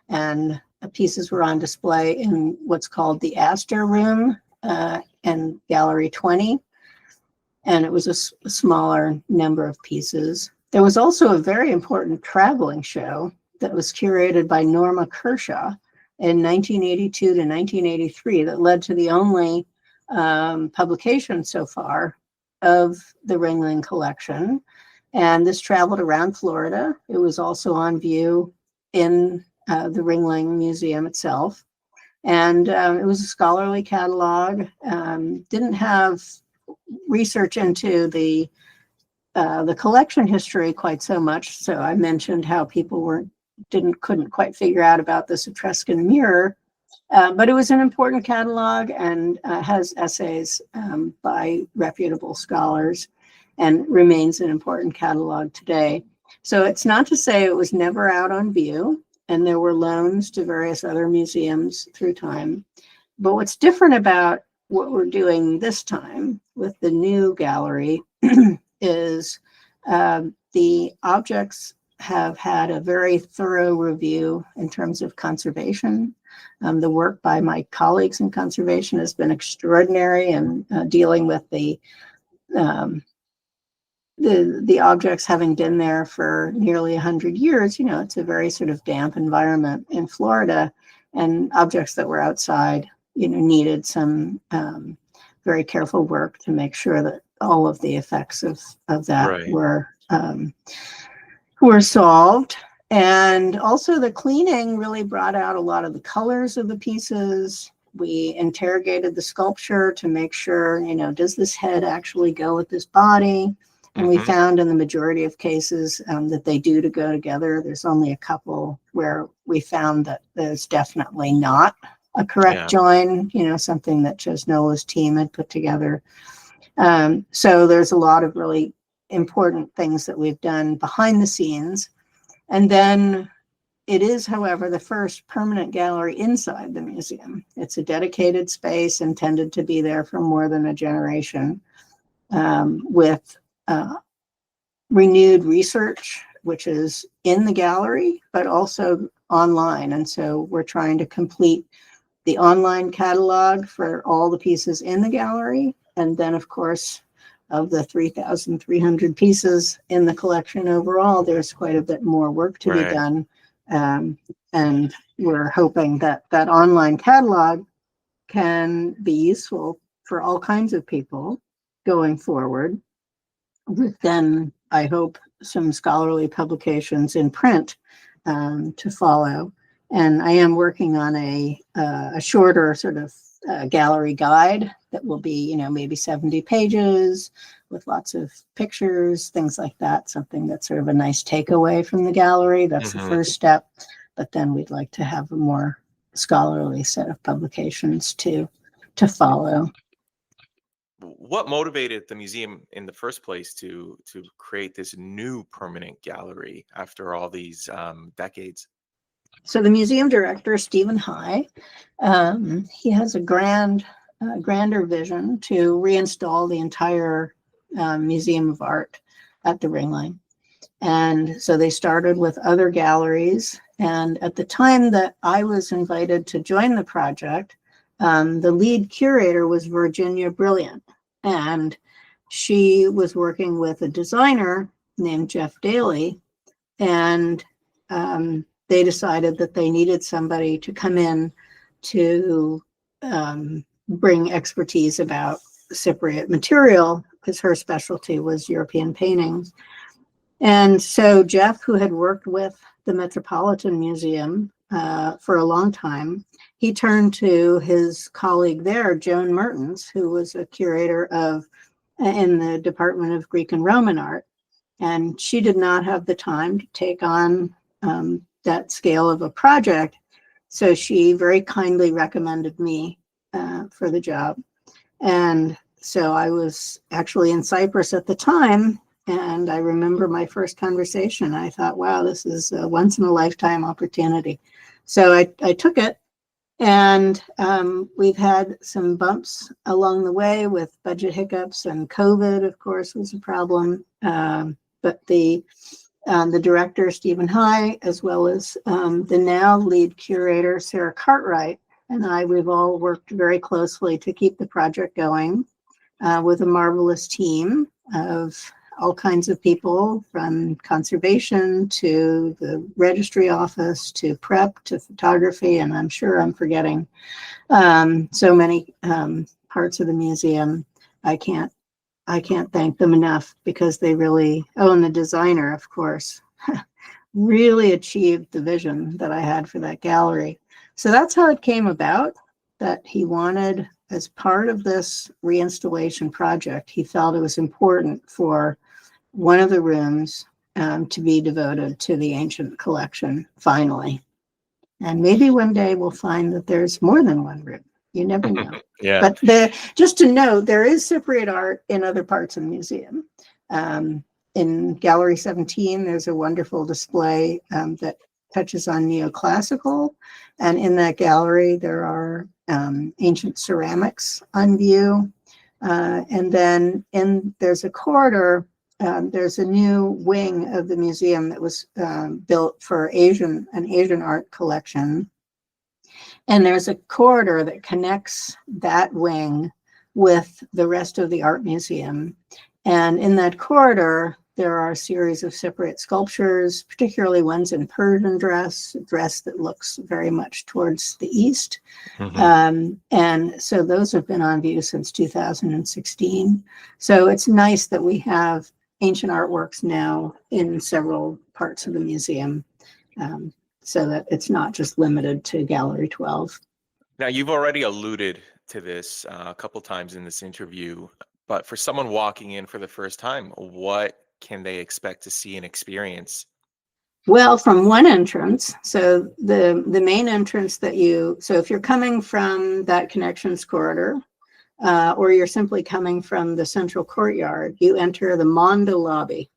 and pieces were on display in what's called the Astor Room and Gallery 20, and it was a smaller number of pieces. There was also a very important traveling show that was curated by Norma Kershaw in 1982 to 1983 that led to the only publication so far of the Ringling collection. And this traveled around Florida. It was also on view in the Ringling Museum itself. And it was a scholarly catalog. Didn't have research into the collection history quite so much. So I mentioned how people couldn't quite figure out about this Etruscan mirror. But it was an important catalog and has essays by reputable scholars, and remains an important catalog today. So it's not to say it was never out on view, and there were loans to various other museums through time. But what's different about what we're doing this time with the new gallery is the objects have had a very thorough review in terms of conservation. The work by my colleagues in conservation has been extraordinary in dealing with the objects having been there for nearly 100 years. You know, it's a very sort of damp environment in Florida, and objects that were outside, you know, needed some very careful work to make sure that all of the effects of that Right. were solved. And also the cleaning really brought out a lot of the colors of the pieces. We interrogated the sculpture to make sure, you know, does this head actually go with this body? And we found in the majority of cases that they do to go together. There's only a couple where we found that there's definitely not a correct join, you know, something that Cesnola's team had put together. So there's a lot of really important things that we've done behind the scenes. And then it is, however, the first permanent gallery inside the museum. It's a dedicated space intended to be there for more than a generation, with renewed research, which is in the gallery, but also online. And so we're trying to complete the online catalog for all the pieces in the gallery. And then, of course, of the 3,300 pieces in the collection overall, there's quite a bit more work to be done. And we're hoping that that online catalog can be useful for all kinds of people going forward, with then, I hope, some scholarly publications in print to follow. And I am working on a shorter sort of gallery guide that will be, maybe 70 pages with lots of pictures, things like that. Something that's sort of a nice takeaway from the gallery. That's the first step. But then we'd like to have a more scholarly set of publications to follow. What motivated the museum in the first place to create this new permanent gallery after all these decades? So the museum director, Stephen High, he has a grander vision to reinstall the entire Museum of Art at the Ringling. And so they started with other galleries. And at the time that I was invited to join the project, the lead curator was Virginia Brilliant. And she was working with a designer named Jeff Daly. And they decided that they needed somebody to come in to bring expertise about Cypriot material, because her specialty was European paintings. And so Jeff, who had worked with the Metropolitan Museum for a long time, he turned to his colleague there, Joan Mertens, who was a curator in the Department of Greek and Roman Art. And she did not have the time to take on that scale of a project. So she very kindly recommended me for the job. And so I was actually in Cyprus at the time. And I remember my first conversation. I thought, wow, this is a once in a lifetime opportunity. So I took it. And we've had some bumps along the way with budget hiccups, and COVID, of course, was a problem. But the director, Stephen High, as well as the now lead curator, Sarah Cartwright, and we've all worked very closely to keep the project going with a marvelous team of all kinds of people, from conservation to the registry office to prep to photography, and I'm sure I'm forgetting so many parts of the museum. I can't thank them enough, because they really, and the designer, of course, really achieved the vision that I had for that gallery. So that's how it came about, that he wanted, as part of this reinstallation project, he felt it was important for one of the rooms to be devoted to the ancient collection, finally. And maybe one day we'll find that there's more than one room. You never know. Yeah. But just to note, there is Cypriot art in other parts of the museum. In Gallery 17, there's a wonderful display that touches on neoclassical. And in that gallery, there are ancient ceramics on view. And then there's a corridor. There's a new wing of the museum that was built for an Asian art collection. And there's a corridor that connects that wing with the rest of the art museum. And in that corridor, there are a series of Cypriot sculptures, particularly ones in Persian dress that looks very much towards the east. And so those have been on view since 2016. So it's nice that we have ancient artworks now in several parts of the museum, so that it's not just limited to Gallery 12. Now, you've already alluded to this a couple times in this interview, but for someone walking in for the first time, what can they expect to see and experience? Well, from one entrance, so the main entrance so if you're coming from that connections corridor, or you're simply coming from the central courtyard, you enter the Mondo lobby.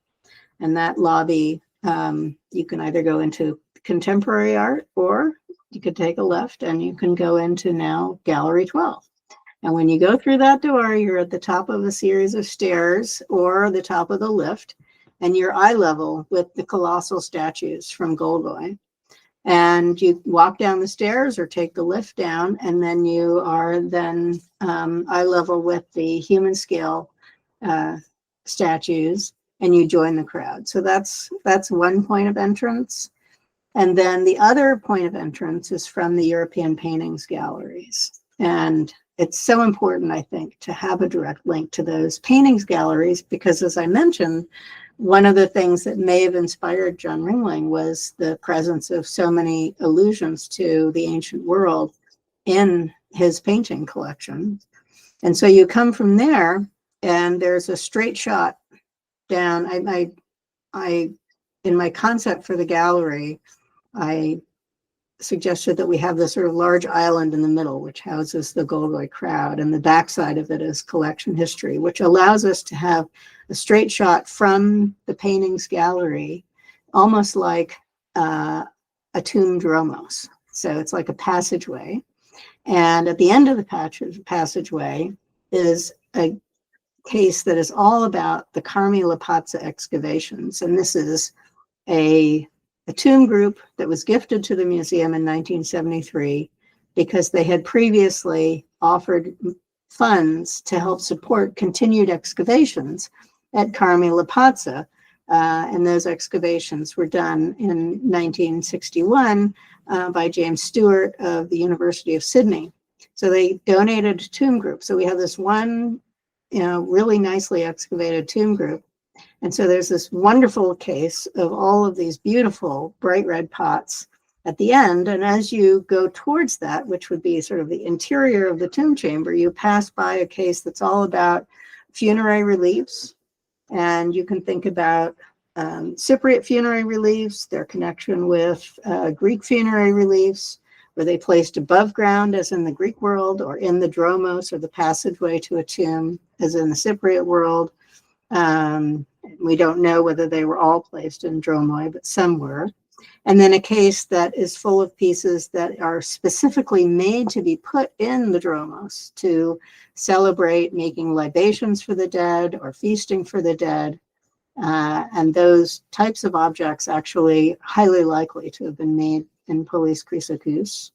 And that lobby, you can either go into contemporary art, or you could take a left and you can go into now Gallery 12. And when you go through that door, you're at the top of a series of stairs or the top of the lift, and you're eye level with the colossal statues from Golgoy. And you walk down the stairs or take the lift down, and then you are eye level with the human scale statues, and you join the crowd. So that's one point of entrance. And then the other point of entrance is from the European paintings galleries. And it's so important, I think, to have a direct link to those paintings galleries, because, as I mentioned, one of the things that may have inspired John Ringling was the presence of so many allusions to the ancient world in his painting collection. And so you come from there, and there's a straight shot down. I in my concept for the gallery, I suggested that we have this sort of large island in the middle, which houses the Goldroy crowd, and the backside of it is collection history, which allows us to have a straight shot from the paintings gallery, almost like a tomb dromos. So it's like a passageway. And at the end of the passageway is a case that is all about the Carmi Lapazza excavations. And this is a tomb group that was gifted to the museum in 1973 because they had previously offered funds to help support continued excavations at Carmi Lapazza. And those excavations were done in 1961 by James Stewart of the University of Sydney. So they donated a tomb group. So we have this one, really nicely excavated tomb group. And so there's this wonderful case of all of these beautiful bright red pots at the end. And as you go towards that, which would be sort of the interior of the tomb chamber, you pass by a case that's all about funerary reliefs. And you can think about Cypriot funerary reliefs, their connection with Greek funerary reliefs, where they placed above ground, as in the Greek world, or in the dromos, or the passageway to a tomb, as in the Cypriot world. We don't know whether they were all placed in dromoi, but some were. And then a case that is full of pieces that are specifically made to be put in the dromos to celebrate making libations for the dead or feasting for the dead. And those types of objects actually highly likely to have been made in Polis Chrysochous.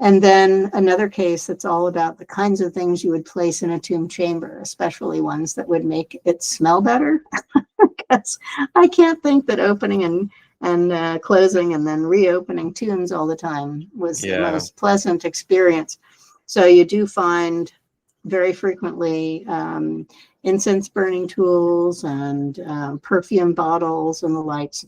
And then another case that's all about the kinds of things you would place in a tomb chamber, especially ones that would make it smell better. Because I can't think that opening and closing and then reopening tombs all the time was the most pleasant experience. So you do find very frequently incense burning tools and perfume bottles and the likes.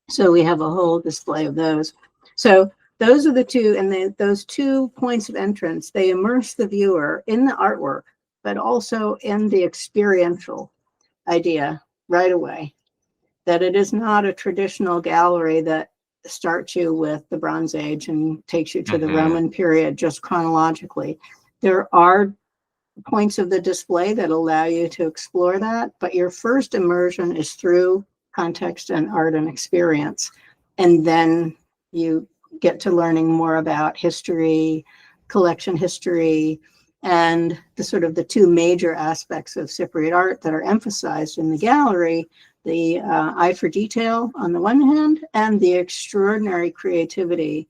So we have a whole display of those. So those are the two, and those 2 points of entrance, they immerse the viewer in the artwork, but also in the experiential idea right away, that it is not a traditional gallery that starts you with the Bronze Age and takes you to the Roman period just chronologically. There are points of the display that allow you to explore that, but your first immersion is through context and art and experience. And then you get to learning more about history, collection history, and the sort of the 2 major aspects of Cypriot art that are emphasized in the gallery, the eye for detail on the one hand, and the extraordinary creativity,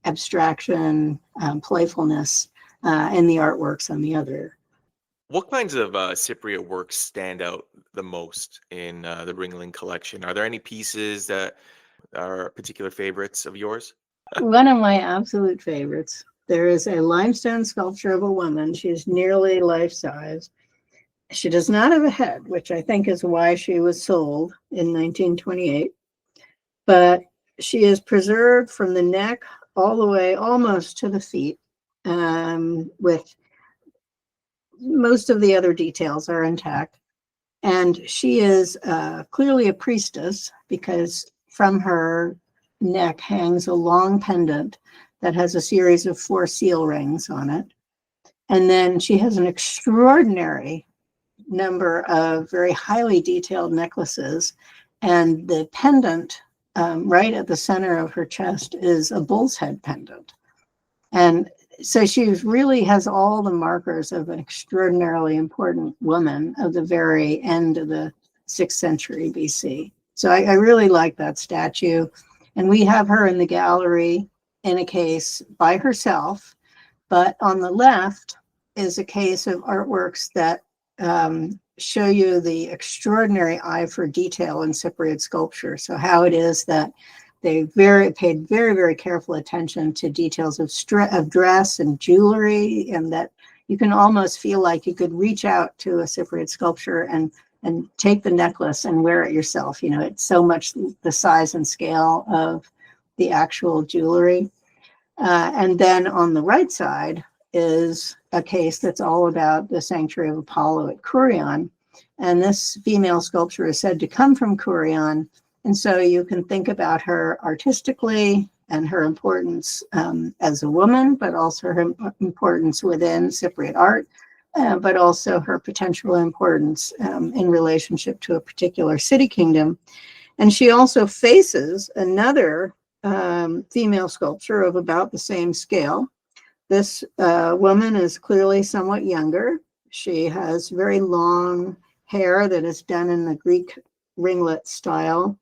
abstraction, playfulness in the artworks on the other. What kinds of Cypriot works stand out the most in the Ringling collection? Are there any pieces that are particular favorites of yours? One of my absolute favorites. There is a limestone sculpture of a woman. She's nearly life-size. She does not have a head, which I think is why she was sold in 1928. But she is preserved from the neck all the way almost to the feet, with most of the other details are intact. And she is clearly a priestess, because from her neck hangs a long pendant that has a series of 4 seal rings on it. And then she has an extraordinary number of very highly detailed necklaces. And the pendant right at the center of her chest is a bull's head pendant. And so she really has all the markers of an extraordinarily important woman of the very end of the 6th century BC. So I really like that statue. And we have her in the gallery in a case by herself. But on the left is a case of artworks that show you the extraordinary eye for detail in Cypriot sculpture. So how it is that they paid very, very careful attention to details of dress and jewelry, and that you can almost feel like you could reach out to a Cypriot sculpture and and take the necklace and wear it yourself. You know, it's so much the size and scale of the actual jewelry. And then on the right side is a case that's all about the Sanctuary of Apollo at Kurion. And this female sculpture is said to come from Kurion. And so you can think about her artistically and her importance as a woman, but also her importance within Cypriot art, but also her potential importance in relationship to a particular city kingdom. And she also faces another female sculpture of about the same scale. This woman is clearly somewhat younger. She has very long hair that is done in the Greek ringlet style.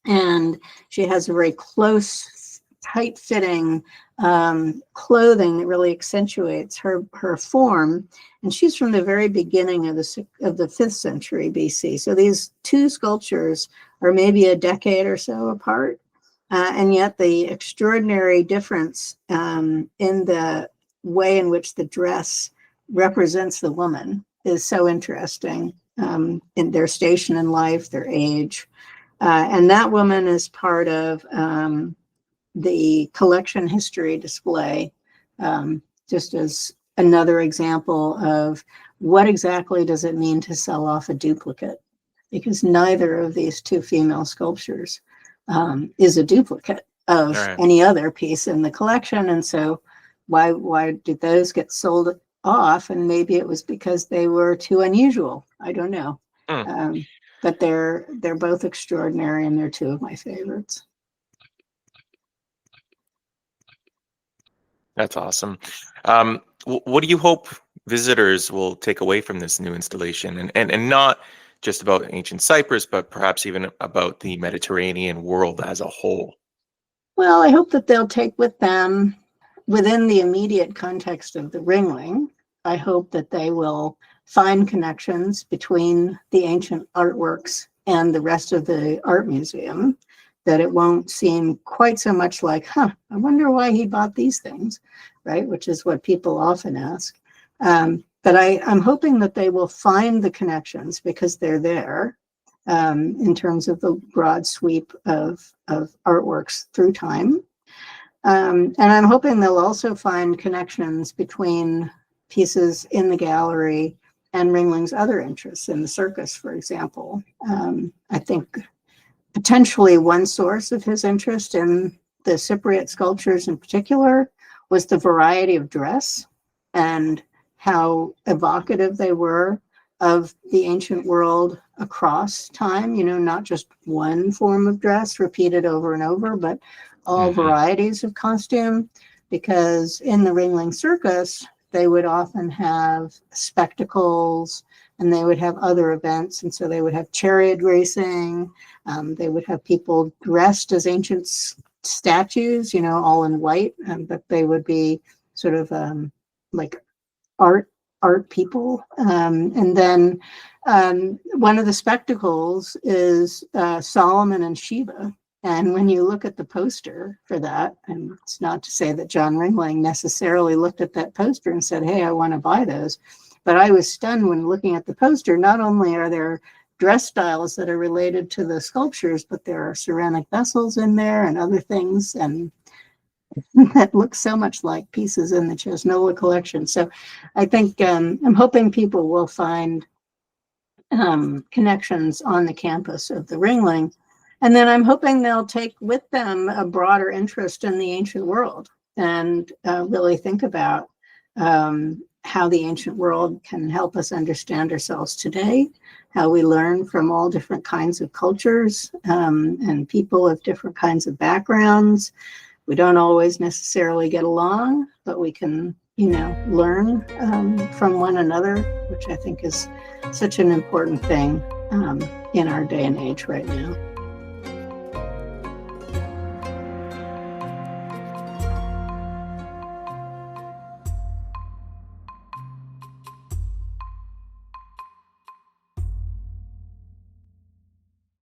And she has a very close, tight-fitting clothing that really accentuates her form. And she's from the very beginning of the 5th century BC. So these two sculptures are maybe a decade or so apart. And yet the extraordinary difference in the way in which the dress represents the woman is so interesting, in their station in life, their age. And that woman is part of the collection history display, just as another example of what exactly does it mean to sell off a duplicate, because neither of these two female sculptures is a duplicate of any other piece in the collection. And so why did those get sold off? And maybe it was because they were too unusual. I don't know. But they're both extraordinary, and they're two of my favorites. That's awesome. What do you hope visitors will take away from this new installation, and not just about ancient Cyprus, but perhaps even about the Mediterranean world as a whole? Well, I hope that they'll take with them, within the immediate context of the Ringling, I hope that they will find connections between the ancient artworks and the rest of the art museum, that it won't seem quite so much like, I wonder why he bought these things, right? Which is what people often ask. But I'm hoping that they will find the connections, because they're there, in terms of the broad sweep of artworks through time. And I'm hoping they'll also find connections between pieces in the gallery and Ringling's other interests in the circus, for example. I think potentially one source of his interest in the Cypriot sculptures in particular was the variety of dress and how evocative they were of the ancient world across time, you know, not just one form of dress repeated over and over, but all varieties of costume. Because in the Ringling circus, they would often have spectacles, and they would have other events. And so they would have chariot racing. They would have people dressed as ancient statues, you know, all in white, but they would be sort of like art people. And then one of the spectacles is Solomon and Sheba. And when you look at the poster for that, and it's not to say that John Ringling necessarily looked at that poster and said, hey, I want to buy those. But I was stunned when looking at the poster. Not only are there dress styles that are related to the sculptures, but there are ceramic vessels in there and other things, and that look so much like pieces in the Cesnola collection. So I think I'm hoping people will find connections on the campus of the Ringling. And then I'm hoping they'll take with them a broader interest in the ancient world, and really think about how the ancient world can help us understand ourselves today, how we learn from all different kinds of cultures and people of different kinds of backgrounds. We don't always necessarily get along, but we can, you know, learn from one another, which I think is such an important thing in our day and age right now.